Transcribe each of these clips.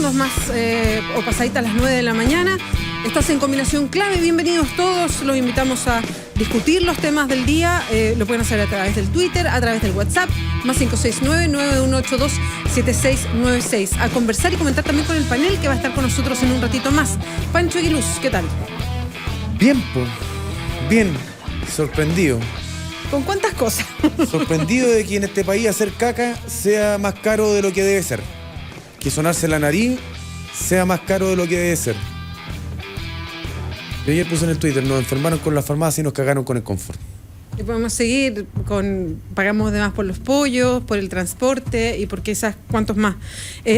minutos más o pasaditas las 9 de la mañana. Estás en Combinación Clave. Bienvenidos todos. Los invitamos a discutir los temas del día. Lo pueden hacer a través del Twitter, a través del WhatsApp, más 569-9182-7696. A conversar y comentar también con el panel que va a estar con nosotros en un ratito más. Pancho Aguiluz, ¿qué tal? Bien, pues. Bien. Sorprendido. ¿Con cuántas cosas? Sorprendido de que en este país hacer caca sea más caro de lo que debe ser. Que sonarse la nariz sea más caro de lo que debe ser. Yo ayer puse en el Twitter, nos enfermaron con la farmacia y nos cagaron con el confort. Y podemos seguir con, pagamos de más por los pollos, por el transporte y por quizás cuántos más.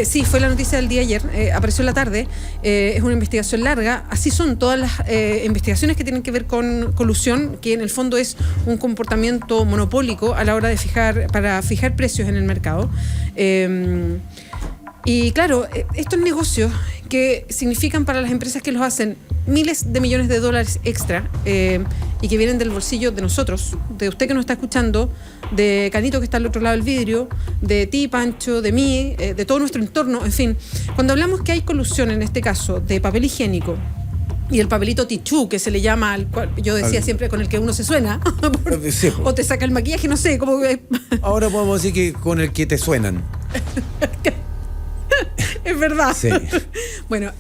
Sí, fue la noticia del día ayer, apareció en la tarde, es una investigación larga, así son todas las investigaciones que tienen que ver con colusión, que en el fondo es un comportamiento monopólico a la hora de para fijar precios en el mercado. Y claro, estos negocios que significan para las empresas que los hacen miles de millones de dólares extra y que vienen del bolsillo de nosotros, de usted que nos está escuchando, de Canito que está al otro lado del vidrio, de ti, Pancho, de mí, de todo nuestro entorno, en fin. Cuando hablamos que hay colusión, en este caso, de papel higiénico y el papelito tichú, que se le llama, al cual yo decía siempre con el que uno se suena, sí, o te saca el maquillaje, no sé, como que... Ahora podemos decir que con el que te suenan. Es verdad. Sí. Bueno,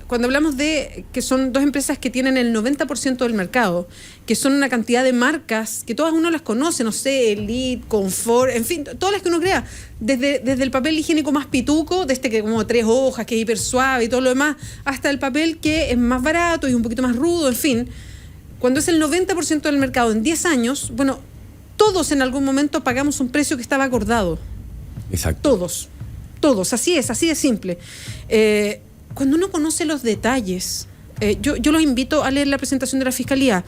cuando hablamos de que son dos empresas que tienen el 90% del mercado, que son una cantidad de marcas que todas uno las conoce, no sé, Elite, Confort, en fin, todas las que uno crea, desde el papel higiénico más pituco, de este que como 3 hojas, que es hiper suave y todo lo demás, hasta el papel que es más barato y un poquito más rudo, en fin. Cuando es el 90% del mercado en 10 años, bueno, todos en algún momento pagamos un precio que estaba acordado. Exacto. Todos, así es, así de simple. Cuando uno conoce los detalles, yo los invito a leer la presentación de la Fiscalía.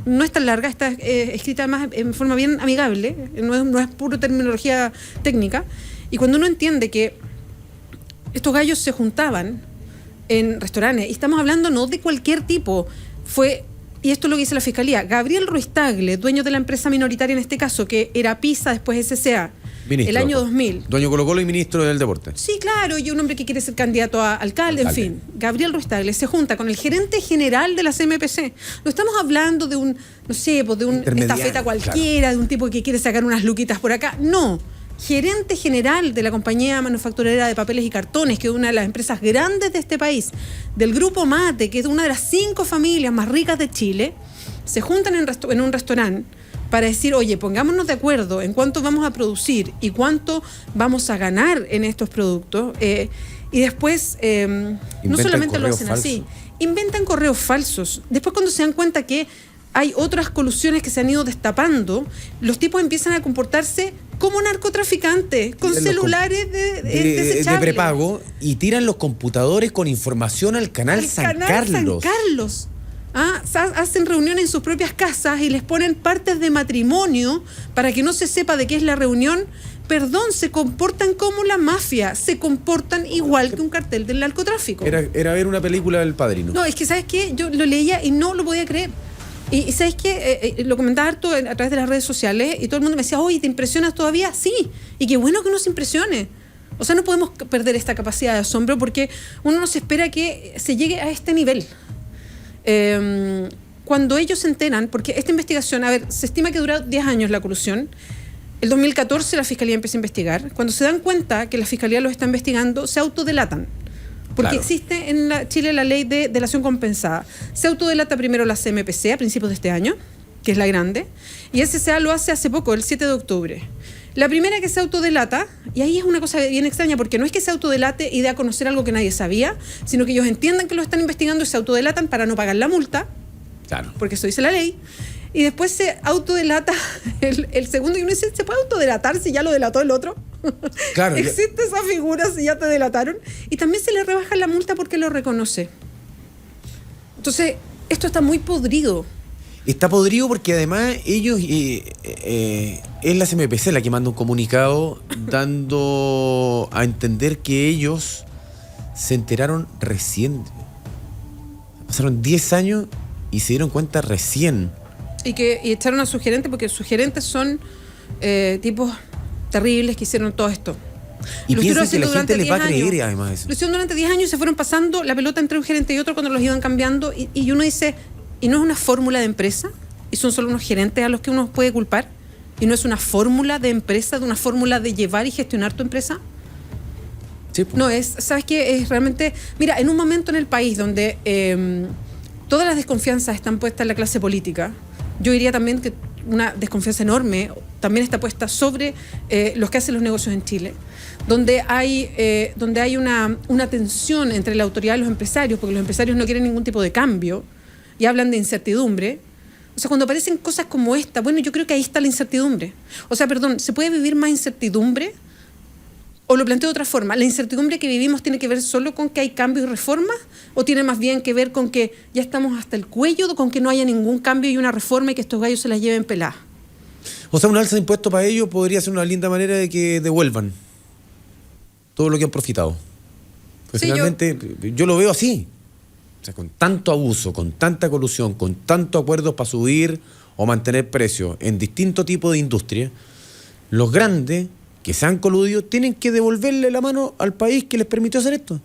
No es tan larga, está escrita además en forma bien amigable, no es pura terminología técnica. Y cuando uno entiende que estos gallos se juntaban en restaurantes, y estamos hablando no de cualquier tipo, y esto es lo que dice la Fiscalía, Gabriel Ruiz Tagle, dueño de la empresa minoritaria en este caso, que era PISA, después SCA, ministro, el año 2000. Dueño Colo-Colo y ministro del deporte. Sí, claro, y un hombre que quiere ser candidato a alcalde, en fin. Gabriel Ruiz Tagle se junta con el gerente general de la CMPC. No estamos hablando de un, no sé, pues de un estafeta cualquiera, claro, de un tipo que quiere sacar unas luquitas por acá. No. Gerente general de la compañía manufacturera de papeles y cartones, que es una de las empresas grandes de este país, del Grupo Mate, que es una de las 5 familias más ricas de Chile, se juntan en un restaurante para decir, oye, pongámonos de acuerdo en cuánto vamos a producir y cuánto vamos a ganar en estos productos. Y después, no solamente lo hacen así, inventan correos falsos. Después, cuando se dan cuenta que hay otras colusiones que se han ido destapando, los tipos empiezan a comportarse como narcotraficantes, con celulares desechables. De prepago, y tiran los computadores con información al canal San Carlos. Hacen reuniones en sus propias casas y les ponen partes de matrimonio para que no se sepa de qué es la reunión. Perdón, se comportan como la mafia, se comportan igual que un cartel del narcotráfico. Era ver una película del Padrino. No, es que ¿sabes qué? Yo lo leía y no lo podía creer. Y ¿sabes qué? Lo comentaba harto a través de las redes sociales y todo el mundo me decía, oye, ¿te impresionas todavía? Sí, y qué bueno que uno se impresione. O sea, no podemos perder esta capacidad de asombro porque uno no se espera que se llegue a este nivel. Cuando ellos se enteran, porque esta investigación, a ver, se estima que dura 10 años la colusión. El 2014 la Fiscalía empieza a investigar. Cuando se dan cuenta que la Fiscalía los está investigando, se autodelatan. Porque claro, existe en Chile la ley de delación compensada. Se autodelata primero la CMPC a principios de este año, que es la grande, y SCA lo hace hace poco, el 7 de octubre. La primera que se autodelata, y ahí es una cosa bien extraña, porque no es que se autodelate y dé a conocer algo que nadie sabía, sino que ellos entiendan que lo están investigando y se autodelatan para no pagar la multa, claro, porque eso dice la ley, y después se autodelata el segundo, y uno dice, ¿se puede autodelatar si ya lo delató el otro? Claro, existe esa figura si ya te delataron, y también se le rebaja la multa porque lo reconoce. Entonces, esto está muy podrido. Está podrido porque además ellos, es la CMPC la que manda un comunicado dando a entender que ellos se enteraron recién. Pasaron 10 años y se dieron cuenta recién. Y echaron a su gerente porque sus gerentes son tipos terribles que hicieron todo esto. Y Lo piensan estuvieron que la haciendo gente durante les va a 10 creer años. además eso. Lo hicieron durante 10 años y se fueron pasando la pelota entre un gerente y otro cuando los iban cambiando. Y uno dice, ¿y no es una fórmula de empresa? ¿Y son solo unos gerentes a los que uno puede culpar? ¿Y no es una fórmula de empresa, de una fórmula de llevar y gestionar tu empresa? Sí, pues. No, ¿sabes qué? Es realmente... Mira, en un momento en el país donde todas las desconfianzas están puestas en la clase política, yo diría también que una desconfianza enorme también está puesta sobre los que hacen los negocios en Chile, donde hay una tensión entre la autoridad y los empresarios, porque los empresarios no quieren ningún tipo de cambio y hablan de incertidumbre. O sea, cuando aparecen cosas como esta, bueno, yo creo que ahí está la incertidumbre. O sea, perdón, ¿se puede vivir más incertidumbre? O lo planteo de otra forma, ¿la incertidumbre que vivimos tiene que ver solo con que hay cambios y reformas? ¿O tiene más bien que ver con que ya estamos hasta el cuello, con que no haya ningún cambio y una reforma y que estos gallos se las lleven peladas? O sea, un alza de impuestos para ellos podría ser una linda manera de que devuelvan todo lo que han profitado. Pues Sí, finalmente, yo lo veo así. O sea, con tanto abuso, con tanta colusión, con tantos acuerdos para subir o mantener precios en distintos tipos de industria, los grandes que se han coludido tienen que devolverle la mano al país que les permitió hacer esto.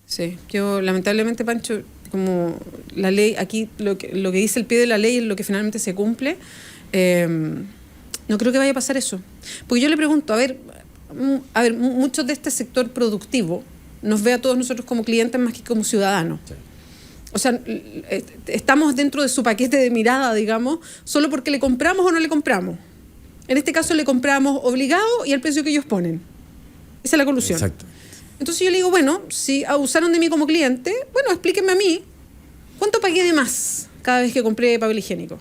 Sí, yo lamentablemente, Pancho, como la ley, aquí lo que dice el pie de la ley es lo que finalmente se cumple, no creo que vaya a pasar eso. Porque yo le pregunto, a ver, muchos de este sector productivo nos ve a todos nosotros como clientes más que como ciudadanos. Sí. O sea, estamos dentro de su paquete de mirada, digamos, solo porque le compramos o no le compramos. En este caso le compramos obligado y al precio que ellos ponen. Esa es la colusión. Exacto. Entonces yo le digo, bueno, si abusaron de mí como cliente, bueno, explíquenme a mí, ¿cuánto pagué de más cada vez que compré papel higiénico?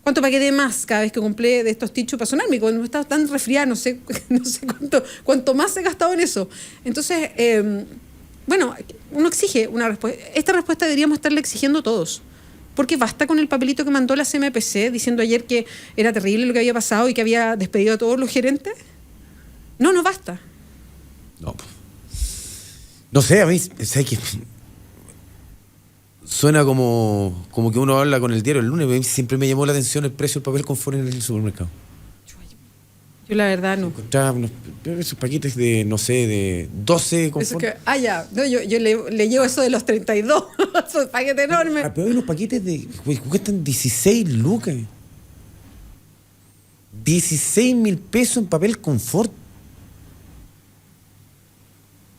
¿Cuánto pagué de más cada vez que compré de estos tichos para sonarme? Cuando me estaba tan resfriada, no sé cuánto más he gastado en eso. Entonces, bueno, uno exige una respuesta. Esta respuesta deberíamos estarle exigiendo todos. Porque basta con el papelito que mandó la CMPC diciendo ayer que era terrible lo que había pasado y que había despedido a todos los gerentes. No basta. No sé, a mí, ¿sabes qué? Suena como que uno habla con el diario el lunes, pero a mí siempre me llamó la atención el precio del papel confort en el supermercado. Yo la verdad no. Encontraba esos paquetes de, no sé, de 12 confort. Eso que, ya, no, yo le llevo eso de los 32, esos paquetes enormes. Pero hay unos paquetes de, cuestan 16 lucas. 16.000 pesos en papel confort.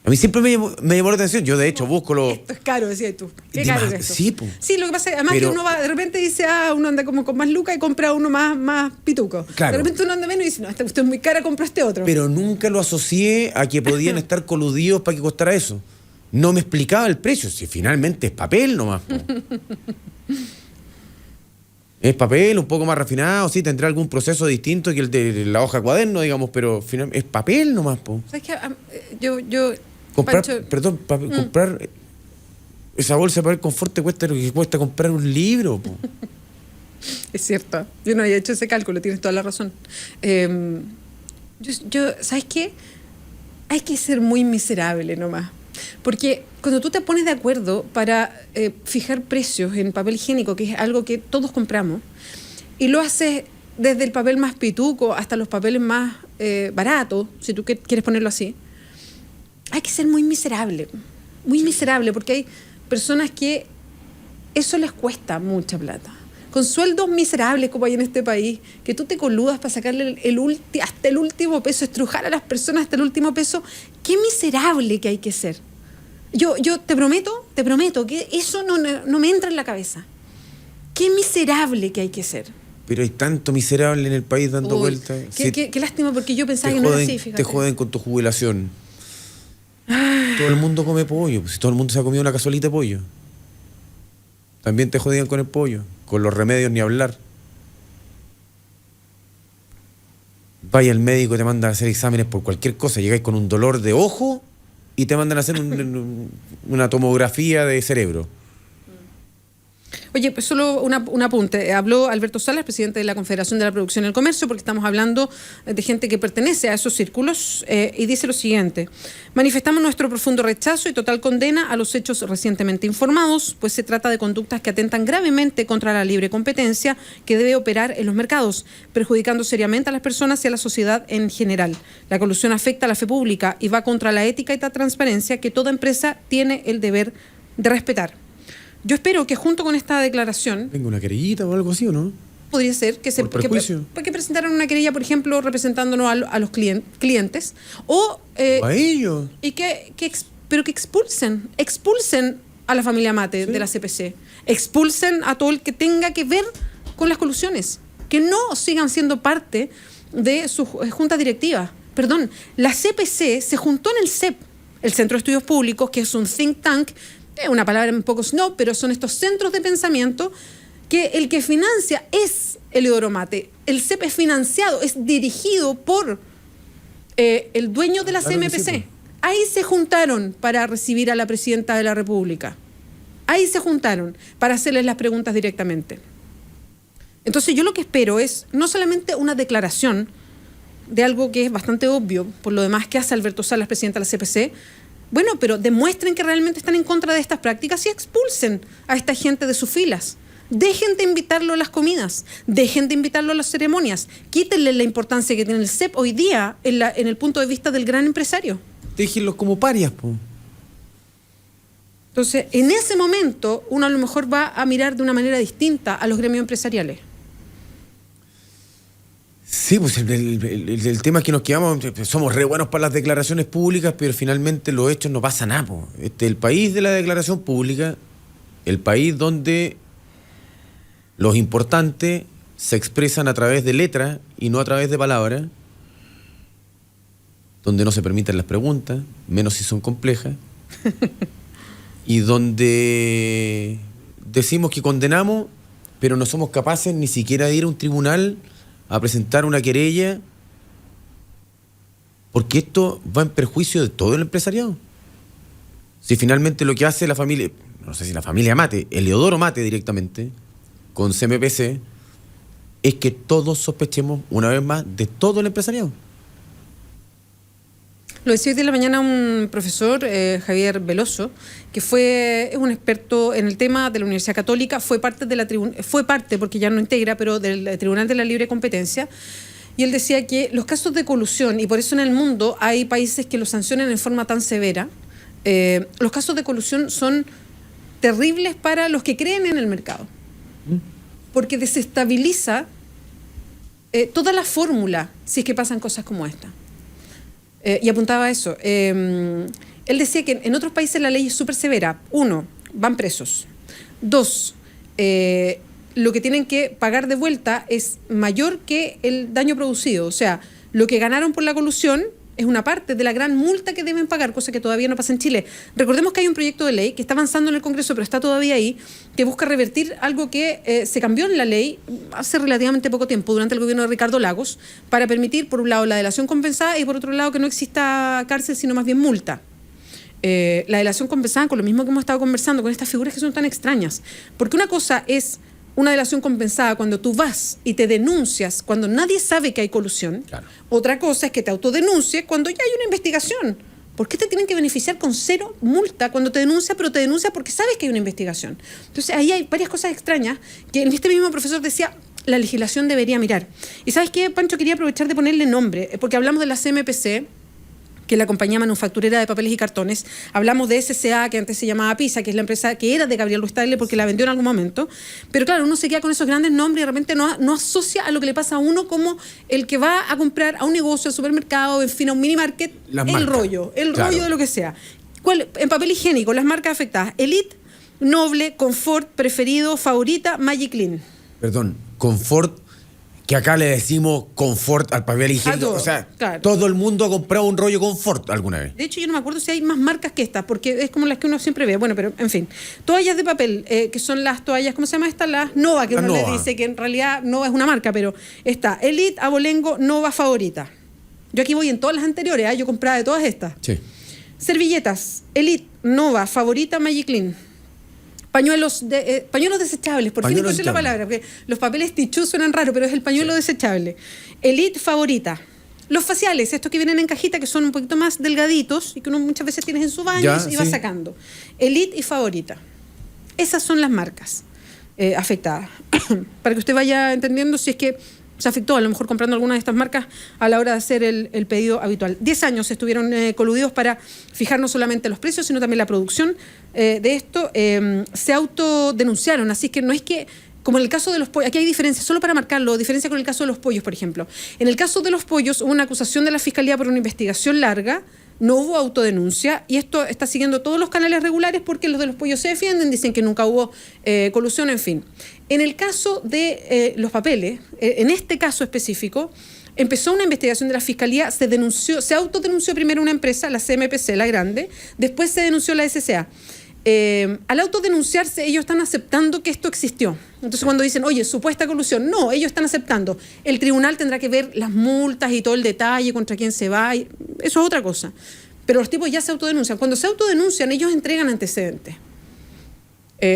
A mí siempre me llamó la atención. Yo, de hecho, busco los... Esto es caro, decías tú. ¿Qué caro es esto? Sí, po. Sí, lo que pasa es que además que uno va, de repente dice, uno anda como con más lucas y compra uno más pituco. Claro. De repente uno anda menos y dice, no, usted es muy cara, compra este otro. Pero nunca lo asocié a que podían estar coludidos para que costara eso. No me explicaba el precio. Si finalmente es papel nomás, po. Es papel, un poco más refinado, sí, tendrá algún proceso distinto que el de la hoja cuaderno, digamos, pero finalmente es papel nomás, po. ¿Sabes qué? Yo Comprar, Pancho, comprar esa bolsa de papel confort te cuesta lo que cuesta comprar un libro, po. Es cierto, yo no había hecho ese cálculo, tienes toda la razón. ¿Sabes qué? Hay que ser muy miserable nomás. Porque cuando tú te pones de acuerdo para fijar precios en papel higiénico, que es algo que todos compramos, y lo haces desde el papel más pituco hasta los papeles más baratos, si tú quieres ponerlo así, hay que ser muy miserable, porque hay personas que eso les cuesta mucha plata. Con sueldos miserables como hay en este país, que tú te coludas para sacarle hasta el último peso, estrujar a las personas hasta el último peso, qué miserable que hay que ser. Yo te prometo que eso no me entra en la cabeza. Qué miserable que hay que ser. Pero hay tanto miserable en el país dando vueltas. Qué lástima, porque yo pensaba que no era así, fíjate. Te joden con tu jubilación. Todo el mundo come pollo. Si todo el mundo se ha comido una cazuelita de pollo. También te jodían con el pollo. Con los remedios ni hablar. Vaya al médico y te mandan a hacer exámenes por cualquier cosa. Llegáis con un dolor de ojo y te mandan a hacer una tomografía de cerebro. Oye, pues solo un apunte. Habló Alberto Salas, presidente de la Confederación de la Producción y el Comercio, porque estamos hablando de gente que pertenece a esos círculos, y dice lo siguiente: manifestamos nuestro profundo rechazo y total condena a los hechos recientemente informados, pues se trata de conductas que atentan gravemente contra la libre competencia que debe operar en los mercados, perjudicando seriamente a las personas y a la sociedad en general. La colusión afecta a la fe pública y va contra la ética y la transparencia que toda empresa tiene el deber de respetar. Yo espero que junto con esta declaración... ¿Tengo una querellita o algo así o no? Podría ser que que presentaran una querella, por ejemplo, representándonos a los clientes. O a ellos. Y pero que expulsen a la familia Mate, ¿sí?, de la CPC. Expulsen a todo el que tenga que ver con las colusiones. Que no sigan siendo parte de sus juntas directivas. Perdón, la CPC se juntó en el CEP, el Centro de Estudios Públicos, que es un think tank. Es una palabra un poco snob, pero son estos centros de pensamiento que el que financia es Eliodoro Mate. El CEP es financiado, es dirigido por el dueño de la CMPC. Ahí se juntaron para recibir a la presidenta de la República. Ahí se juntaron para hacerles las preguntas directamente. Entonces yo lo que espero es no solamente una declaración de algo que es bastante obvio, por lo demás que hace Alberto Salas, presidente de la CPC. Bueno, pero demuestren que realmente están en contra de estas prácticas y expulsen a esta gente de sus filas. Dejen de invitarlo a las comidas, dejen de invitarlo a las ceremonias, quítenle la importancia que tiene el CEP hoy día en el punto de vista del gran empresario. Déjenlos como parias, po. Entonces, en ese momento, uno a lo mejor va a mirar de una manera distinta a los gremios empresariales. Sí, pues el tema es que nos quedamos, somos re buenos para las declaraciones públicas, pero finalmente los hechos no pasa nada, po. El país de la declaración pública, el país donde los importantes se expresan a través de letras y no a través de palabras, donde no se permiten las preguntas, menos si son complejas, y donde decimos que condenamos, pero no somos capaces ni siquiera de ir a un tribunal a presentar una querella, porque esto va en perjuicio de todo el empresariado. Si finalmente lo que hace la familia, no sé si la familia Mate, Eliodoro Mate directamente, con CMPC, es que todos sospechemos una vez más de todo el empresariado. Lo decía hoy de la mañana un profesor, Javier Veloso, que es un experto en el tema de la Universidad Católica, fue parte, porque ya no integra, pero del Tribunal de la Libre Competencia, y él decía que los casos de colusión, y por eso en el mundo hay países que los sancionan en forma tan severa, los casos de colusión son terribles para los que creen en el mercado, porque desestabiliza toda la fórmula si es que pasan cosas como esta. Y apuntaba a eso. Él decía que en otros países la ley es súper severa. 1, van presos. 2, lo que tienen que pagar de vuelta es mayor que el daño producido. O sea, lo que ganaron por la colusión es una parte de la gran multa que deben pagar, cosa que todavía no pasa en Chile. Recordemos que hay un proyecto de ley que está avanzando en el Congreso, pero está todavía ahí, que busca revertir algo que se cambió en la ley hace relativamente poco tiempo, durante el gobierno de Ricardo Lagos, para permitir, por un lado, la delación compensada y, por otro lado, que no exista cárcel, sino más bien multa. La delación compensada, con lo mismo que hemos estado conversando, con estas figuras que son tan extrañas. Porque una cosa es una delación compensada cuando tú vas y te denuncias cuando nadie sabe que hay colusión. Claro. Otra cosa es que te autodenuncies cuando ya hay una investigación. ¿Por qué te tienen que beneficiar con 0 multa cuando te denuncia, pero te denuncia porque sabes que hay una investigación? Entonces ahí hay varias cosas extrañas que este mismo profesor decía, la legislación debería mirar. ¿Y sabes qué, Pancho? Quería aprovechar de ponerle nombre, porque hablamos de la CMPC, que es la compañía manufacturera de papeles y cartones. Hablamos de SCA, que antes se llamaba PISA, que es la empresa que era de Gabriel Ruiz Tagle porque la vendió en algún momento. Pero claro, uno se queda con esos grandes nombres y de repente no asocia a lo que le pasa a uno como el que va a comprar a un negocio, al supermercado, en fin, a un mini market, el rollo de lo que sea. En papel higiénico, las marcas afectadas: Elite, Noble, Confort, Preferido, Favorita, Magic Clean. Perdón, Confort, que acá le decimos confort al papel higiénico. O sea, claro, todo el mundo ha comprado un rollo confort alguna vez. De hecho, yo no me acuerdo si hay más marcas que estas, porque es como las que uno siempre ve. Bueno, pero en fin. Toallas de papel, que son las toallas, ¿cómo se llama esta? Las Nova, que uno le dice que en realidad Nova es una marca, pero está Elite, Abolengo, Nova, Favorita. Yo aquí voy en todas las anteriores, yo compraba de todas estas. Sí. Servilletas, Elite, Nova, Favorita, Magic Clean. Pañuelos desechables, por fin Pañuelos encontré la desechables. palabra, porque los papeles tichú suenan raro, pero es el pañuelo desechable. Elite favorita. Los faciales, estos que vienen en cajita, que son un poquito más delgaditos y que uno muchas veces tienes en su baño Ya, y va sí. sacando. Elite y favorita. Esas son las marcas afectadas. Para que usted vaya entendiendo si es que se afectó, a lo mejor comprando alguna de estas marcas a la hora de hacer el pedido habitual. 10 años estuvieron coludidos para fijar no solamente los precios, sino también la producción de esto. Se autodenunciaron, así que no es que, como en el caso de los pollos, aquí hay diferencia, solo para marcarlo, diferencia con el caso de los pollos, por ejemplo. En el caso de los pollos hubo una acusación de la Fiscalía por una investigación larga, no hubo autodenuncia, y esto está siguiendo todos los canales regulares porque los de los pollos se defienden, dicen que nunca hubo colusión, en fin. En el caso de los papeles, en este caso específico, empezó una investigación de la Fiscalía, se autodenunció primero una empresa, la CMPC, la grande, después se denunció la SCA. Al autodenunciarse, ellos están aceptando que esto existió. Entonces, cuando dicen, oye, supuesta colusión, no, ellos están aceptando. El tribunal tendrá que ver las multas y todo el detalle, contra quién se va, eso es otra cosa. Pero los tipos ya se autodenuncian. Cuando se autodenuncian, ellos entregan antecedentes.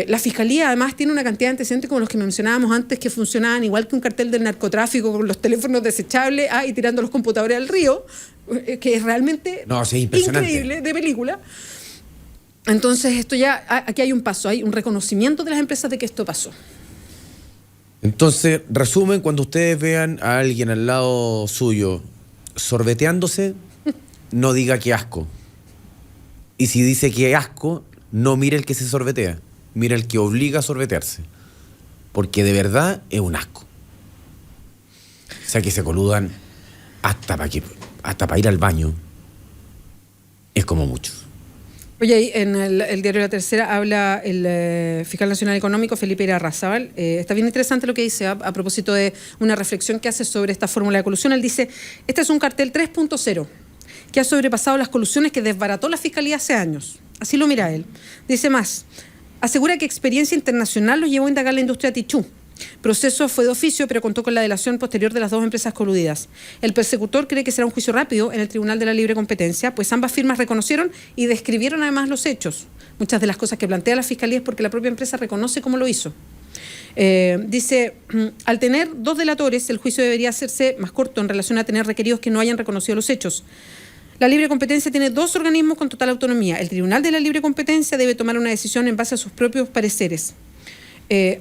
La Fiscalía, además, tiene una cantidad de antecedentes como los que mencionábamos antes, que funcionaban igual que un cartel del narcotráfico con los teléfonos desechables y tirando los computadores al río, que es realmente increíble, de película. Entonces, esto ya, aquí hay un paso, hay un reconocimiento de las empresas de que esto pasó. Entonces, resumen, cuando ustedes vean a alguien al lado suyo sorbeteándose, no diga que asco. Y si dice que asco, no mire el que se sorbetea, mire el que obliga a sorbetearse. Porque de verdad es un asco. O sea, que se coludan hasta para ir al baño. Es como mucho. Oye, ahí en el diario La Tercera habla el fiscal nacional económico, Felipe Irarrázaval. Está bien interesante lo que dice a propósito de una reflexión que hace sobre esta fórmula de colusión. Él dice, este es un cartel 3.0 que ha sobrepasado las colusiones que desbarató la Fiscalía hace años. Así lo mira él. Dice más, asegura que experiencia internacional los llevó a indagar la industria tichú. Proceso fue de oficio, pero contó con la delación posterior de las dos empresas coludidas. El persecutor cree que será un juicio rápido en el Tribunal de la Libre Competencia, pues ambas firmas reconocieron y describieron además los hechos. Muchas de las cosas que plantea la Fiscalía es porque la propia empresa reconoce cómo lo hizo. Dice, al tener dos delatores, el juicio debería hacerse más corto en relación a tener requeridos que no hayan reconocido los hechos. La libre competencia tiene dos organismos con total autonomía. El Tribunal de la Libre Competencia debe tomar una decisión en base a sus propios pareceres.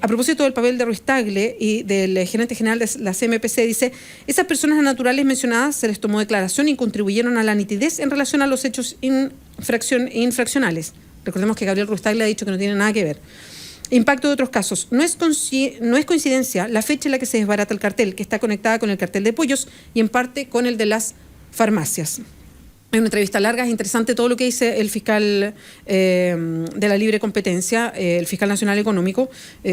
A propósito del papel de Ruiz Tagle y del gerente general de la CMPC, dice, esas personas naturales mencionadas se les tomó declaración y contribuyeron a la nitidez en relación a los hechos infraccionales. Recordemos que Gabriel Ruiz Tagle ha dicho que no tiene nada que ver. Impacto de otros casos. No es coincidencia la fecha en la que se desbarata el cartel, que está conectada con el cartel de pollos y en parte con el de las farmacias. Hay una entrevista larga, es interesante todo lo que dice el fiscal de la Libre Competencia, el fiscal nacional económico,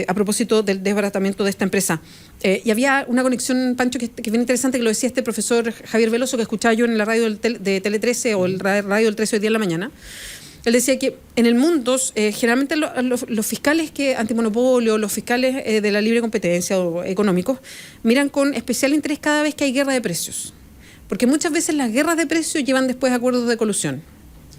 a propósito del desbaratamiento de esta empresa. Y había una conexión, Pancho, que bien interesante, que lo decía este profesor Javier Veloso, que escuchaba yo en la radio de Tele 13 o el radio del 13 hoy día en la mañana. Él decía que en el mundo, generalmente los fiscales antimonopolio, los fiscales de la libre competencia o económicos, miran con especial interés cada vez que hay guerra de precios. Porque muchas veces las guerras de precios llevan después acuerdos de colusión.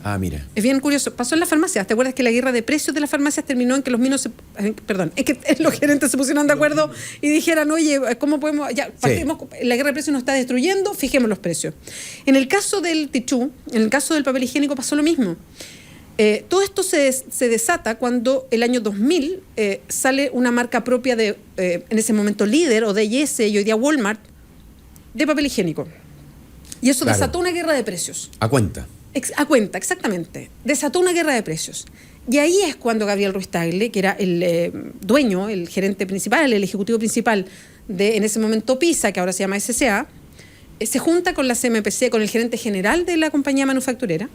Ah, mira. Es bien curioso. Pasó en las farmacias. ¿Te acuerdas que la guerra de precios de las farmacias terminó en que los los gerentes se pusieron de acuerdo y dijeran, oye, ¿cómo podemos? Ya, partimos, la guerra de precios nos está destruyendo, fijemos los precios. En el caso del tichú, en el caso del papel higiénico pasó lo mismo. Todo esto se desata cuando el año 2000 sale una marca propia de, en ese momento, Líder o D&S y hoy día Walmart, de papel higiénico. Y eso desató una guerra de precios. A cuenta. A cuenta, exactamente. Desató una guerra de precios. Y ahí es cuando Gabriel Ruiz Tagle, que era el dueño, el gerente principal, el ejecutivo principal de, en ese momento, PISA, que ahora se llama SCA, se junta con la CMPC, con el gerente general de la compañía manufacturera,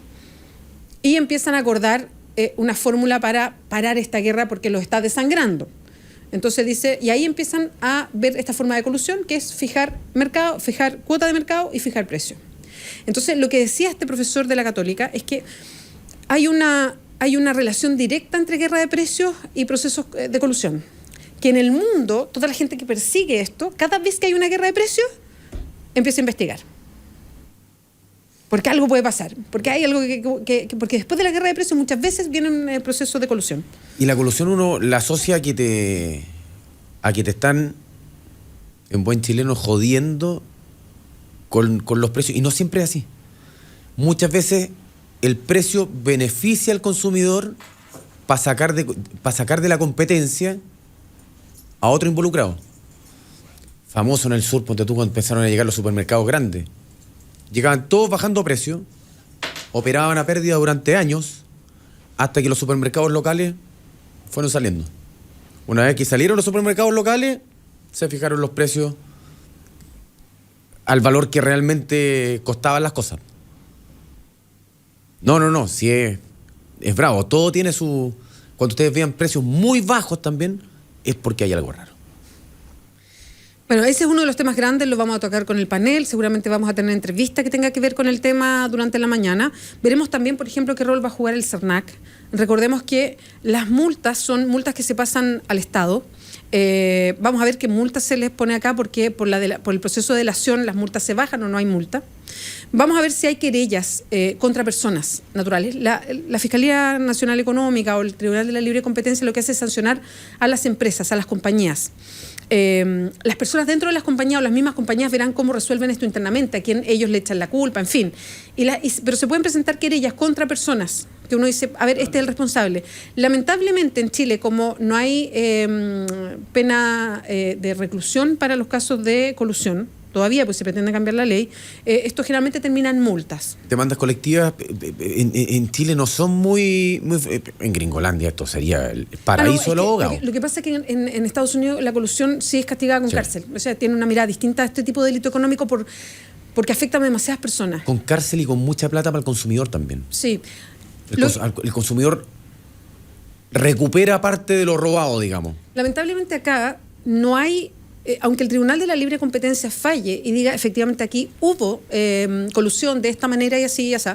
y empiezan a acordar una fórmula para parar esta guerra porque los está desangrando. Entonces dice, y ahí empiezan a ver esta forma de colusión, que es fijar mercado, fijar cuota de mercado y fijar precio. Entonces, lo que decía este profesor de la Católica es que hay una relación directa entre guerra de precios y procesos de colusión. Que en el mundo, toda la gente que persigue esto, cada vez que hay una guerra de precios, empieza a investigar. Porque algo puede pasar, porque hay algo porque después de la guerra de precios muchas veces vienen procesos de colusión. Y la colusión uno la asocia a que te están, en buen chileno, jodiendo con los precios. Y no siempre es así. Muchas veces el precio beneficia al consumidor para sacar de la competencia a otro involucrado. Famoso en el sur, ponte tú, cuando empezaron a llegar los supermercados grandes. Llegaban todos bajando precios, operaban a pérdida durante años, hasta que los supermercados locales fueron saliendo. Una vez que salieron los supermercados locales, se fijaron los precios al valor que realmente costaban las cosas. No, sí es bravo. Todo tiene su... Cuando ustedes vean precios muy bajos también, es porque hay algo raro. Bueno, ese es uno de los temas grandes, lo vamos a tocar con el panel, seguramente vamos a tener entrevista que tenga que ver con el tema durante la mañana. Veremos también, por ejemplo, qué rol va a jugar el CERNAC. Recordemos que las multas son multas que se pasan al Estado. Vamos a ver qué multas se les pone acá, porque por el proceso de delación las multas se bajan o no hay multa. Vamos a ver si hay querellas contra personas naturales. La Fiscalía Nacional Económica o el Tribunal de la Libre Competencia lo que hace es sancionar a las empresas, a las compañías. Las personas dentro de las compañías o las mismas compañías verán cómo resuelven esto internamente, a quién ellos le echan la culpa, en fin. Pero se pueden presentar querellas contra personas que uno dice, a ver, este es el responsable. Lamentablemente en Chile, como no hay pena de reclusión para los casos de colusión, todavía pues se pretende cambiar la ley, esto generalmente termina en multas. Demandas colectivas en Chile no son muy en Gringolandia esto sería el paraíso de los abogados. Lo que pasa es que en Estados Unidos la colusión sí es castigada con cárcel. O sea, tiene una mirada distinta a este tipo de delito económico porque afecta a demasiadas personas. Con cárcel y con mucha plata para el consumidor también. Sí. El consumidor recupera parte de lo robado, digamos. Lamentablemente acá no hay... aunque el Tribunal de la Libre Competencia falle y diga efectivamente aquí hubo colusión de esta manera y así y así,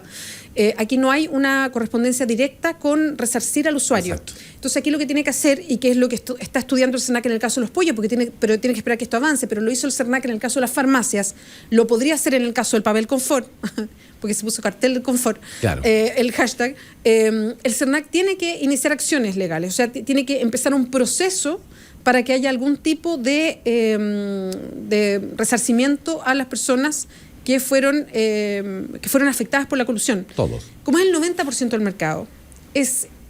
aquí no hay una correspondencia directa con resarcir al usuario. Exacto. Entonces aquí lo que tiene que hacer, y que es lo que está estudiando el CERNAC en el caso de los pollos, pero tiene que esperar que esto avance, pero lo hizo el CERNAC en el caso de las farmacias, lo podría hacer en el caso del papel confort, porque se puso cartel del confort, claro. El hashtag, el CERNAC tiene que iniciar acciones legales, o sea, tiene que empezar un proceso para que haya algún tipo de resarcimiento a las personas que fueron afectadas por la colusión. Todos. Como es el 90% del mercado,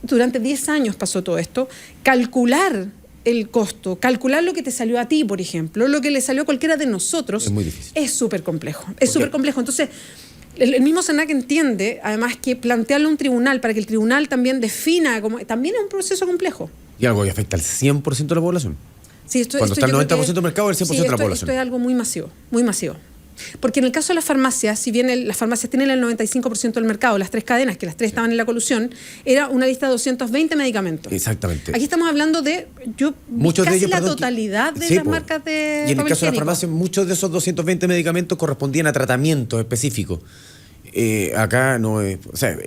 durante 10 años pasó todo esto, calcular el costo, calcular lo que te salió a ti, por ejemplo, lo que le salió a cualquiera de nosotros, es muy difícil. Es súper complejo. Es súper complejo. Entonces, el mismo CERNAC entiende, además, que plantearle a un tribunal para que el tribunal también defina, también es un proceso complejo. Y algo que afecta al 100% de la población. Sí, cuando está el 90% del mercado, el 100% de la población. Esto es algo muy masivo, muy masivo. Porque en el caso de las farmacias, si bien las farmacias tienen el 95% del mercado, las tres cadenas, que las tres estaban en la colusión, era una lista de 220 medicamentos. Exactamente. Aquí estamos hablando de casi la totalidad de las marcas de y en el papel caso de las higiénico. farmacias, muchos de esos 220 medicamentos correspondían a tratamientos específicos. Acá no es... O sea,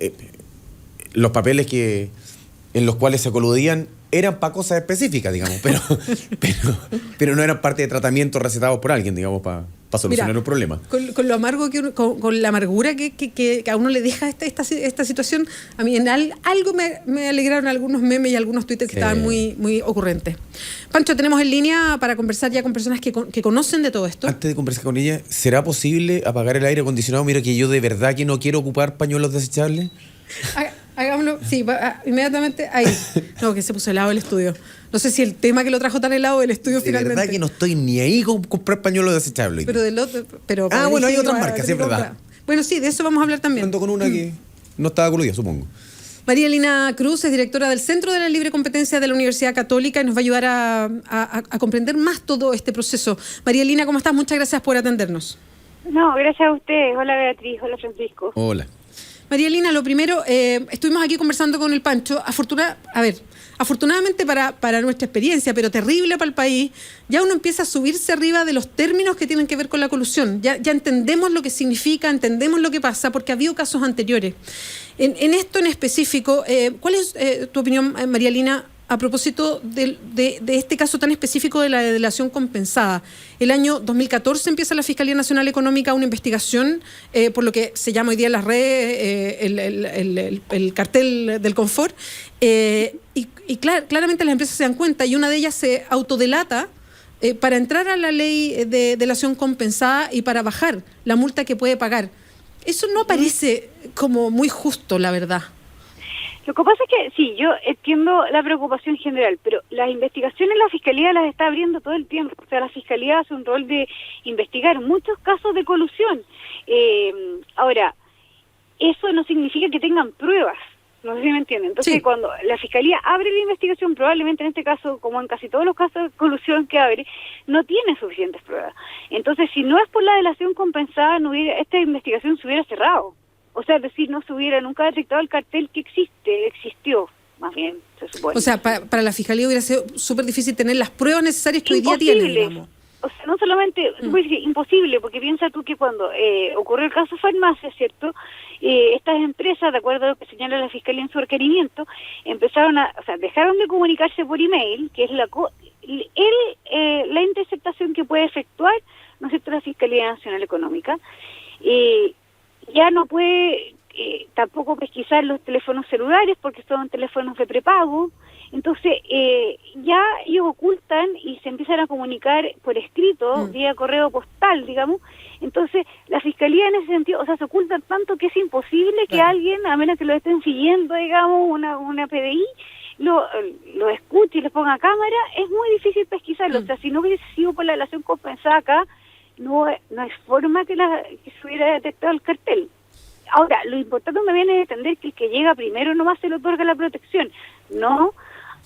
los papeles en los cuales se coludían eran para cosas específicas, digamos, pero no eran parte de tratamientos recetados por alguien, digamos, para solucionar un problema. Con lo amargo con la amargura que a uno le deja esta situación, a mí en algo me alegraron algunos memes y algunos tweets que estaban muy, muy ocurrentes. Pancho, tenemos en línea para conversar ya con personas que conocen de todo esto. Antes de conversar con ella, ¿será posible apagar el aire acondicionado? Mira que yo de verdad que no quiero ocupar pañuelos desechables. Hagámoslo, sí, inmediatamente ahí. No, que se puso helado el estudio. No sé si el tema que lo trajo tan helado del estudio finalmente. De verdad que no estoy ni ahí con comprar pañuelos desechables. Pero bueno, hay otras marcas, sí, es verdad. Bueno, sí, de eso vamos a hablar también. Ando con una que no estaba coludida, supongo. María Lina Cruz es directora del Centro de la Libre Competencia de la Universidad Católica y nos va a ayudar a comprender más todo este proceso. María Lina, ¿cómo estás? Muchas gracias por atendernos. No, gracias a ustedes. Hola Beatriz, hola Francisco. Hola. María Lina, lo primero, estuvimos aquí conversando con el Pancho. Afortunadamente para nuestra experiencia, pero terrible para el país, ya uno empieza a subirse arriba de los términos que tienen que ver con la colusión. Ya entendemos lo que significa, entendemos lo que pasa, porque ha habido casos anteriores. En esto en específico, ¿cuál es tu opinión, María Lina, a propósito de este caso tan específico de la delación compensada. El año 2014 empieza la Fiscalía Nacional Económica una investigación por lo que se llama hoy día en las redes el cartel del confort. Claramente las empresas se dan cuenta y una de ellas se autodelata para entrar a la ley de delación compensada y para bajar la multa que puede pagar. Eso no parece como muy justo, la verdad. Lo que pasa es que, sí, yo entiendo la preocupación general, pero las investigaciones la Fiscalía las está abriendo todo el tiempo. O sea, la Fiscalía hace un rol de investigar muchos casos de colusión. Ahora, eso no significa que tengan pruebas. No sé si me entienden. Entonces, Sí. cuando la Fiscalía abre la investigación, probablemente en este caso, como en casi todos los casos de colusión que abre, no tiene suficientes pruebas. Entonces, si no es por la delación compensada, esta investigación se hubiera cerrado. O sea, es decir, no se hubiera nunca detectado el cartel que existió, más bien, se supone. O sea, para la Fiscalía hubiera sido súper difícil tener las pruebas necesarias que hoy día tiene, digamos. O sea, no solamente, imposible, porque piensa tú que cuando ocurrió el caso Farmacia, ¿cierto? Estas empresas, de acuerdo a lo que señala la Fiscalía en su requerimiento, dejaron de comunicarse por email, que es la interceptación que puede efectuar, ¿no es cierto?, la Fiscalía Nacional Económica. Ya no puede tampoco pesquisar los teléfonos celulares porque son teléfonos de prepago. Entonces, ya ellos ocultan y se empiezan a comunicar por escrito, vía correo postal, digamos. Entonces, la Fiscalía en ese sentido, o sea, se ocultan tanto que es imposible que alguien, a menos que lo estén siguiendo, digamos, una PDI, lo escuche y le ponga cámara, es muy difícil pesquisarlo. O sea, si no hubiese sido por la delación compensada acá, no hay forma que se hubiera detectado el cartel. Ahora, lo importante también es entender que el que llega primero nomás se le otorga la protección, no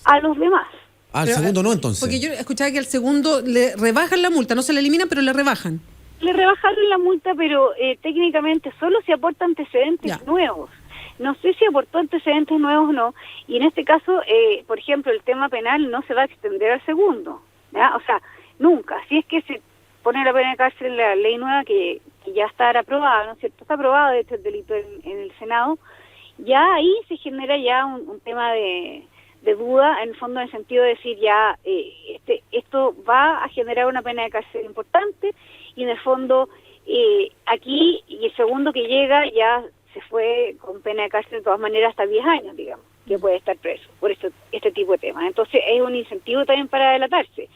a los demás. Al segundo no, entonces. Porque yo escuchaba que al segundo le rebajan la multa, no se la eliminan, pero le rebajan. Le rebajaron la multa, pero técnicamente solo si aporta antecedentes nuevos. No sé si aportó antecedentes nuevos o no, y en este caso, por ejemplo, el tema penal no se va a extender al segundo, ¿ya? O sea, nunca. Si es que se pone la pena de cárcel la ley nueva que ya está aprobada, ¿no es cierto? Está aprobado, de hecho, el delito en el Senado, ya ahí se genera ya un tema de duda, en el fondo, en el sentido de decir ya esto va a generar una pena de cárcel importante, y en el fondo aquí, y el segundo que llega ya se fue con pena de cárcel de todas maneras hasta 10 años, digamos, que puede estar preso por este tipo de temas. Entonces es un incentivo también para delatarse,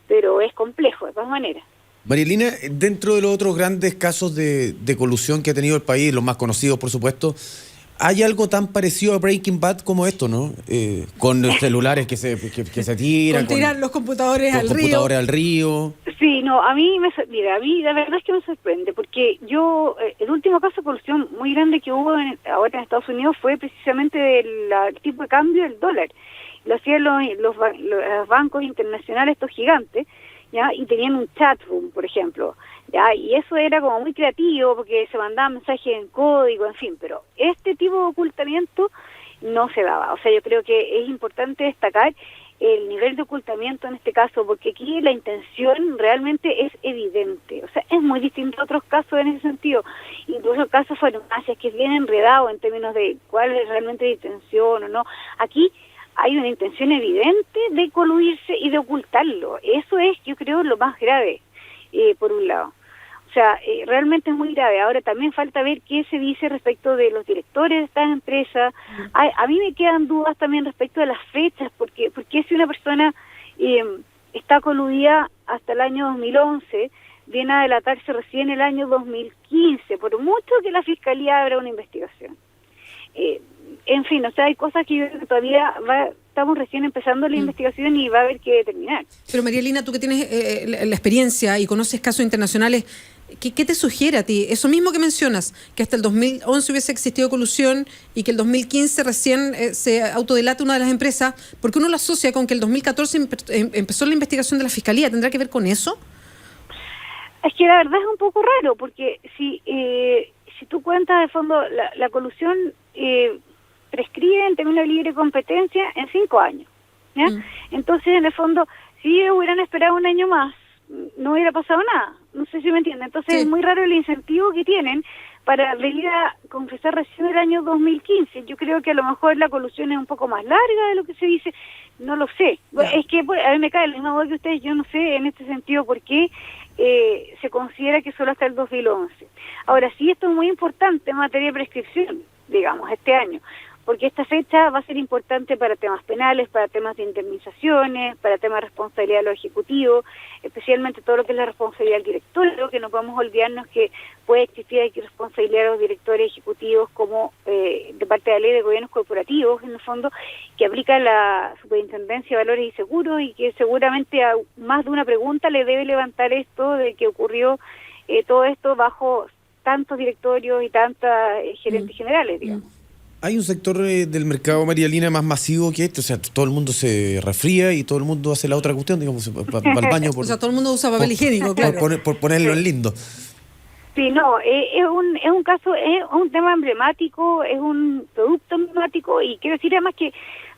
pero es complejo de todas maneras. Marielina, dentro de los otros grandes casos de colusión que ha tenido el país, los más conocidos, por supuesto, ¿hay algo tan parecido a Breaking Bad como esto, no? Con los celulares que se tiran. Con tirar los computadores al río. Sí, no, a mí la verdad es que me sorprende, porque yo, el último caso de corrupción muy grande que hubo ahora en Estados Unidos fue precisamente del tipo de cambio del dólar. Lo hacían los bancos internacionales, estos gigantes, ¿ya? Y tenían un chat room, por ejemplo, ¿ya? Y eso era como muy creativo porque se mandaban mensajes en código, en fin, pero este tipo de ocultamiento no se daba. O sea, yo creo que es importante destacar el nivel de ocultamiento en este caso, porque aquí la intención realmente es evidente. O sea, es muy distinto a otros casos en ese sentido. Incluso casos farmacias que es bien enredado en términos de cuál es realmente la intención o no. Aquí hay una intención evidente de coluirse y de ocultarlo. Eso es, yo creo, lo más grave, por un lado. O sea, realmente es muy grave. Ahora también falta ver qué se dice respecto de los directores de estas empresas. A mí me quedan dudas también respecto de las fechas, porque si una persona está coludida hasta el año 2011, viene a delatarse recién el año 2015, por mucho que la Fiscalía abra una investigación. En fin, o sea, hay cosas que yo creo que todavía estamos recién empezando la investigación y va a haber que determinar. Pero Marielina, tú que tienes la experiencia y conoces casos internacionales, ¿qué te sugiere a ti? Eso mismo que mencionas, que hasta el 2011 hubiese existido colusión y que el 2015 recién se autodelata una de las empresas, ¿por qué uno lo asocia con que el 2014 empezó la investigación de la Fiscalía? ¿Tendrá que ver con eso? Es que la verdad es un poco raro, porque si tú cuentas de fondo, la colusión prescribe en términos de libre competencia en 5 años, ¿ya? Entonces, en el fondo, si ellos hubieran esperado un año más, no hubiera pasado nada. No sé si me entienden. Entonces, es muy raro el incentivo que tienen para venir a confesar recién el año 2015. Yo creo que a lo mejor la colusión es un poco más larga de lo que se dice. No lo sé. Es que a mí me cae la misma voz que ustedes. Yo no sé en este sentido por qué se considera que solo hasta el 2011. Ahora, sí, esto es muy importante en materia de prescripción, digamos, este año, porque esta fecha va a ser importante para temas penales, para temas de indemnizaciones, para temas de responsabilidad de los ejecutivos, especialmente todo lo que es la responsabilidad del directorio, que no podemos olvidarnos que puede existir aquí responsabilidad de los directores ejecutivos como de parte de la Ley de Gobiernos Corporativos, en el fondo, que aplica la Superintendencia de Valores y Seguros y que seguramente a más de una pregunta le debe levantar esto de que ocurrió todo esto bajo tantos directorios y tantas gerentes generales, digamos. Hay un sector del mercado, María Lina, más masivo que este, o sea, todo el mundo se resfría y todo el mundo hace la otra cuestión, digamos, va al baño o sea, todo el mundo usa papel higiénico, claro. Por ponerlo en lindo. Sí, no, es un caso, es un tema emblemático, es un producto emblemático y quiero decir además que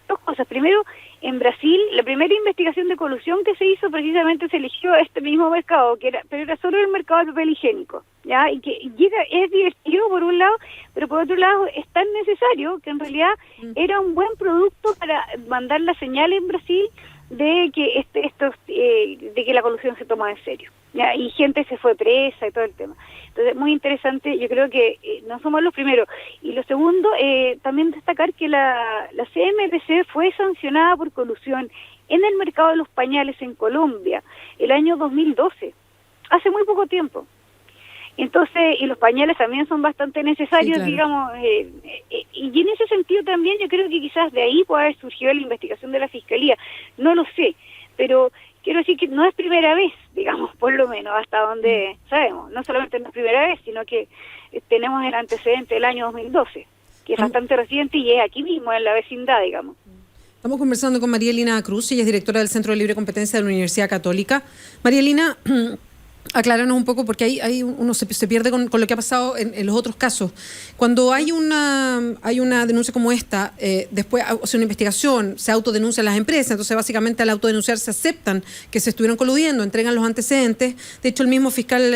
dos cosas. Primero, en Brasil, la primera investigación de colusión que se hizo precisamente se eligió este mismo mercado, pero era solo el mercado del papel higiénico, ¿ya? Y que es divertido por un lado, pero por otro lado es tan necesario que en realidad era un buen producto para mandar la señal en Brasil de que de que la colusión se toma en serio, ¿ya? Y gente se fue presa y todo el tema. Entonces, muy interesante, yo creo que no somos los primeros. Y lo segundo, también destacar que la CMPC fue sancionada por colusión en el mercado de los pañales en Colombia el año 2012, hace muy poco tiempo. Entonces, y los pañales también son bastante necesarios, sí, claro, digamos, y en ese sentido también yo creo que quizás de ahí puede haber surgido la investigación de la Fiscalía, no lo sé, pero quiero decir que no es primera vez, digamos, por lo menos, hasta donde sabemos, no solamente no es primera vez, sino que tenemos el antecedente del año 2012, que es bastante reciente y es aquí mismo, en la vecindad, digamos. Estamos conversando con María Elena Cruz, ella es directora del Centro de Libre Competencia de la Universidad Católica. María Elena, acláranos un poco, porque uno se pierde con lo que ha pasado en los otros casos. Cuando hay una denuncia como esta, después hace una investigación, se autodenuncian las empresas, entonces básicamente al autodenunciarse aceptan que se estuvieron coludiendo, entregan los antecedentes. De hecho, el mismo fiscal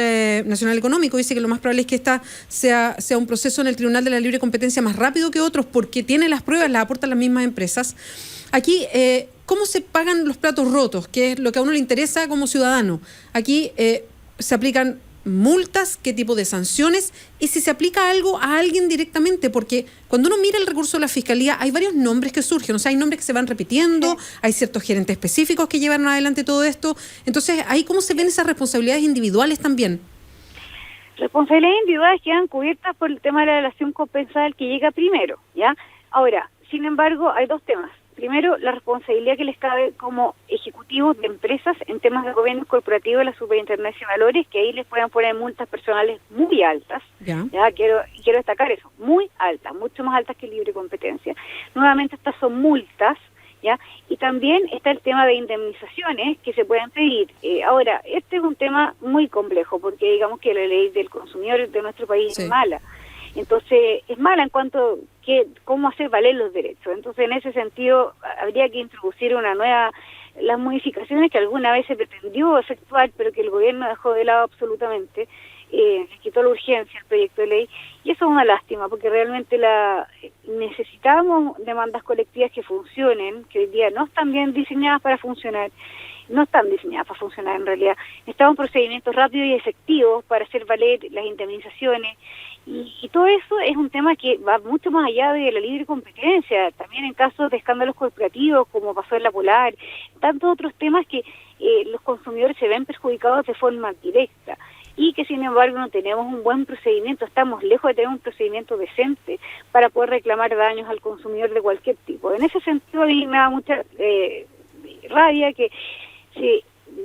nacional económico dice que lo más probable es que esta sea un proceso en el Tribunal de la Libre Competencia más rápido que otros, porque tiene las pruebas, las aportan las mismas empresas. Aquí, ¿cómo se pagan los platos rotos? Que es lo que a uno le interesa como ciudadano. Aquí se aplican multas, qué tipo de sanciones y si se aplica algo a alguien directamente, porque cuando uno mira el recurso de la Fiscalía hay varios nombres que surgen, o sea, hay nombres que se van repitiendo, hay ciertos gerentes específicos que llevaron adelante todo esto, entonces ahí cómo se ven esas responsabilidades individuales también. Responsabilidades individuales quedan cubiertas por el tema de la relación compensada al que llega primero, ¿ya? Ahora, sin embargo, hay dos temas. Primero, la responsabilidad que les cabe como ejecutivos de empresas en temas de gobierno corporativo de la Superintendencia de Valores, que ahí les pueden poner multas personales muy altas. Ya quiero destacar eso, muy altas, mucho más altas que libre competencia. Nuevamente, estas son multas, ¿ya? Y también está el tema de indemnizaciones que se pueden pedir. Ahora, este es un tema muy complejo, porque digamos que la ley del consumidor de nuestro país es mala. Entonces, es mala en cuanto que cómo hacer valer los derechos. Entonces, en ese sentido, habría que introducir las modificaciones que alguna vez se pretendió efectuar, pero que el gobierno dejó de lado absolutamente, le quitó la urgencia al proyecto de ley, y eso es una lástima, porque realmente necesitamos demandas colectivas que funcionen, que hoy día no están bien diseñadas para funcionar, no están diseñadas para funcionar en realidad. Necesitamos procedimientos rápidos y efectivos para hacer valer las indemnizaciones, y todo eso es un tema que va mucho más allá de la libre competencia, también en casos de escándalos corporativos, como pasó en la Polar, tantos otros temas que los consumidores se ven perjudicados de forma directa, y que sin embargo no tenemos un buen procedimiento, estamos lejos de tener un procedimiento decente para poder reclamar daños al consumidor de cualquier tipo. En ese sentido, a mí me da mucha rabia que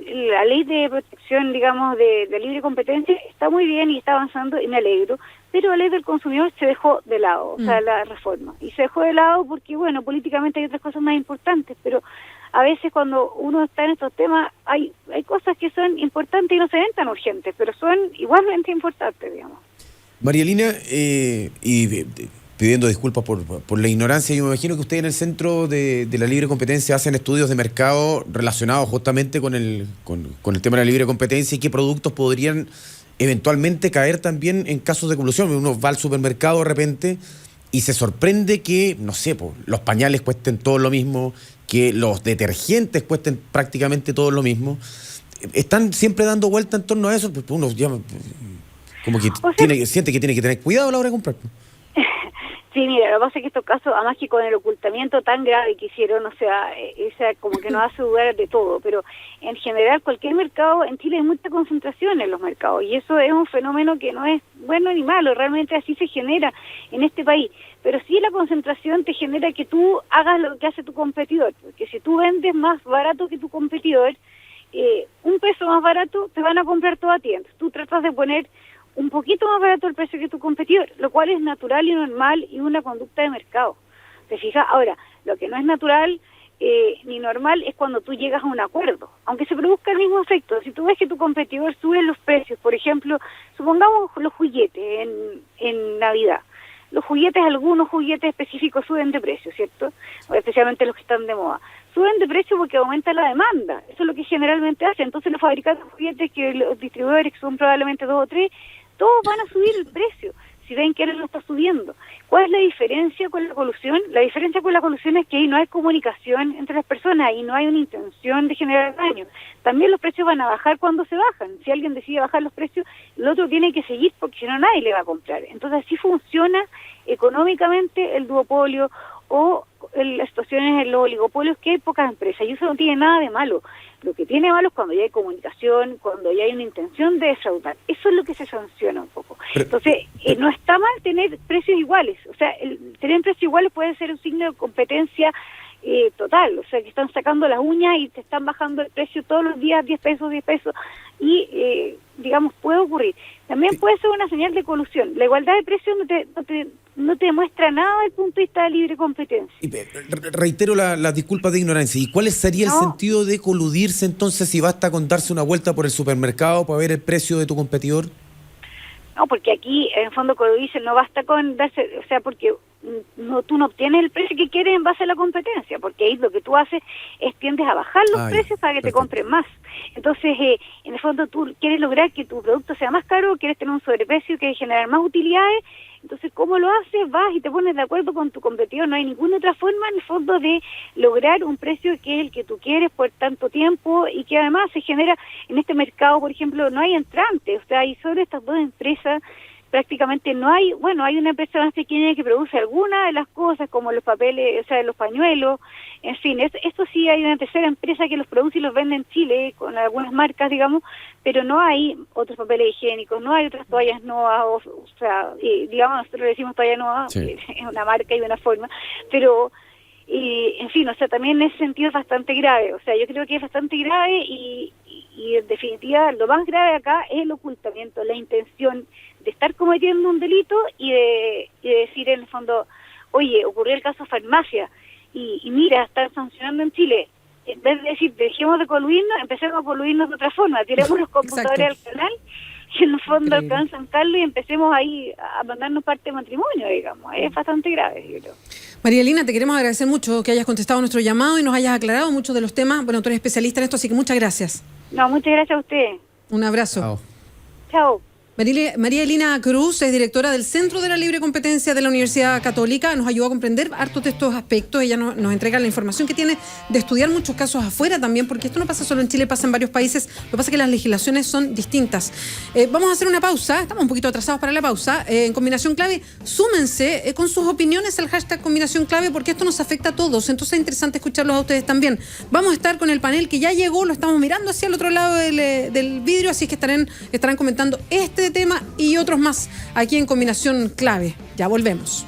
la ley de protección, digamos, de libre competencia está muy bien y está avanzando y me alegro, pero la ley del consumidor se dejó de lado, o sea, la reforma. Y se dejó de lado porque, bueno, políticamente hay otras cosas más importantes, pero a veces cuando uno está en estos temas hay cosas que son importantes y no se ven tan urgentes, pero son igualmente importantes, digamos. María Elena, pidiendo disculpas por la ignorancia, yo me imagino que ustedes en el Centro de la Libre Competencia hacen estudios de mercado relacionados justamente con el tema de la libre competencia y qué productos podrían eventualmente caer también en casos de colusión. Uno va al supermercado de repente y se sorprende que, no sé, los pañales cuesten todo lo mismo, que los detergentes cuesten prácticamente todo lo mismo, están siempre dando vuelta en torno a eso, pues uno ya como que siente que tiene que tener cuidado a la hora de comprar. Sí, mira, lo que pasa es que estos casos, además que con el ocultamiento tan grave que hicieron, o sea, esa como que nos hace dudar de todo, pero en general cualquier mercado, en Chile hay mucha concentración en los mercados, y eso es un fenómeno que no es bueno ni malo, realmente así se genera en este país, pero sí la concentración te genera que tú hagas lo que hace tu competidor, porque si tú vendes más barato que tu competidor, un peso más barato te van a comprar todo a ti, entonces tú tratas de poner un poquito más barato el precio que tu competidor, lo cual es natural y normal y una conducta de mercado. ¿Te fijas? Ahora, lo que no es natural ni normal es cuando tú llegas a un acuerdo, aunque se produzca el mismo efecto. Si tú ves que tu competidor sube los precios, por ejemplo, supongamos los juguetes en Navidad. Los juguetes, algunos juguetes específicos suben de precio, ¿cierto? O especialmente los que están de moda. Suben de precio porque aumenta la demanda. Eso es lo que generalmente hace. Entonces los fabricantes de juguetes, que los distribuidores, que son probablemente 2 o 3, todos van a subir el precio si ven que él lo está subiendo. ¿Cuál es la diferencia con la colusión? La diferencia con la colusión es que ahí no hay comunicación entre las personas y no hay una intención de generar daño. También los precios van a bajar cuando se bajan. Si alguien decide bajar los precios, el otro tiene que seguir porque si no nadie le va a comprar. Entonces así funciona económicamente el duopolio o las situaciones en los oligopolios, que hay pocas empresas, y eso no tiene nada de malo. Lo que tiene malo es cuando ya hay comunicación, cuando ya hay una intención de defraudar. Eso es lo que se sanciona un poco. Entonces, no está mal tener precios iguales. O sea, tener precios iguales puede ser un signo de competencia total. O sea, que están sacando las uñas y te están bajando el precio todos los días, 10 pesos, 10 pesos. Y, digamos, puede ocurrir. También puede ser una señal de colusión. La igualdad de precios no te demuestra nada desde el punto de vista de libre competencia. Reitero las disculpas de ignorancia. ¿Y cuál sería el sentido de coludirse entonces si basta con darse una vuelta por el supermercado para ver el precio de tu competidor? No, porque aquí, en el fondo, coludirse no basta con darse, o sea, porque tú no obtienes el precio que quieres en base a la competencia, porque ahí lo que tú haces es tiendes a bajar los precios para que te compren más. Entonces, en el fondo, tú quieres lograr que tu producto sea más caro, quieres tener un sobreprecio, quieres generar más utilidades. Entonces, ¿cómo lo haces? Vas y te pones de acuerdo con tu competidor. No hay ninguna otra forma, en el fondo, de lograr un precio que es el que tú quieres por tanto tiempo y que además se genera en este mercado, por ejemplo, no hay entrantes. O sea, hay solo estas dos empresas, prácticamente no hay, bueno, hay una empresa más pequeña que produce alguna de las cosas, como los papeles, o sea, los pañuelos, en fin, esto sí hay una tercera empresa que los produce y los vende en Chile, con algunas marcas, digamos, pero no hay otros papeles higiénicos, no hay otras toallas Noa, o sea, digamos, nosotros le decimos toalla Noa, sí, es una marca y una forma, pero, en fin, o sea, también en ese sentido es bastante grave, o sea, yo creo que es bastante grave y en definitiva lo más grave acá es el ocultamiento, la intención de estar cometiendo un delito y de decir en el fondo, oye, ocurrió el caso farmacia y mira, están sancionando en Chile. En vez de decir, dejemos de coludirnos, empecemos a coludirnos de otra forma, tiremos los computadores al canal y en el fondo alcanzan Carlos y empecemos ahí a mandarnos parte de matrimonio, digamos. Es bastante grave, yo creo. María Elina, te queremos agradecer mucho que hayas contestado nuestro llamado y nos hayas aclarado muchos de los temas. Bueno, tú eres especialista en esto, así que muchas gracias. No, muchas gracias a usted. Un abrazo. Chao. Chao. María Elina Cruz es directora del Centro de la Libre Competencia de la Universidad Católica. Nos ayudó a comprender hartos de estos aspectos. Ella nos entrega la información que tiene de estudiar muchos casos afuera también, porque esto no pasa solo en Chile, pasa en varios países. Lo que pasa es que las legislaciones son distintas. Vamos a hacer una pausa. Estamos un poquito atrasados para la pausa. En Combinación Clave, súmense con sus opiniones al hashtag Combinación Clave, porque esto nos afecta a todos. Entonces es interesante escucharlos a ustedes también. Vamos a estar con el panel que ya llegó. Lo estamos mirando hacia el otro lado del vidrio, así que estarán comentando este tema y otros más aquí en Combinación Clave. Ya volvemos.